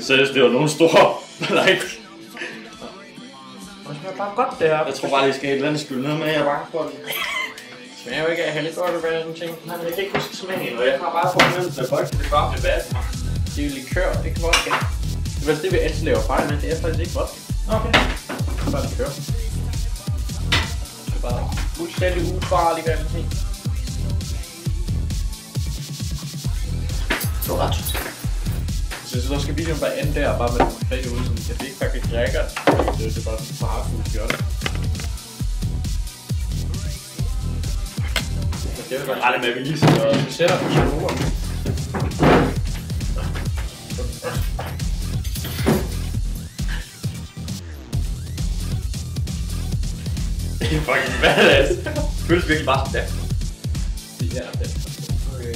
Seriøst, det var nogen store like. Det smager bare godt det her. Jeg tror bare, de skal have et eller andet skyld ned med, jeg er bange for det. Det smager jo ikke af heller godt, hvad sådan ting. Nej, men jeg kan ikke huske smagen, og jeg har bare fornemmelsen af folk, det bare bliver bad. Det er jo likør, det er ikke vodka. Det er det, vi altid laver fejl med, det er faktisk ikke vodka. Okay. Det er bare likør. Det er bare fuldstændig ufarligt, hvad man siger. Du har ret. Så der skal videoen bare ende der, bare med den fake ud, så jeg ikke faktisk drikker. Det er bare sådan for hardfood, vi gør det. Jeg vil bare rette med, at vi lige sidder og sætter på skruer. Det er fucking badass. Det føles virkelig bare sådan der. Det er det. Okay.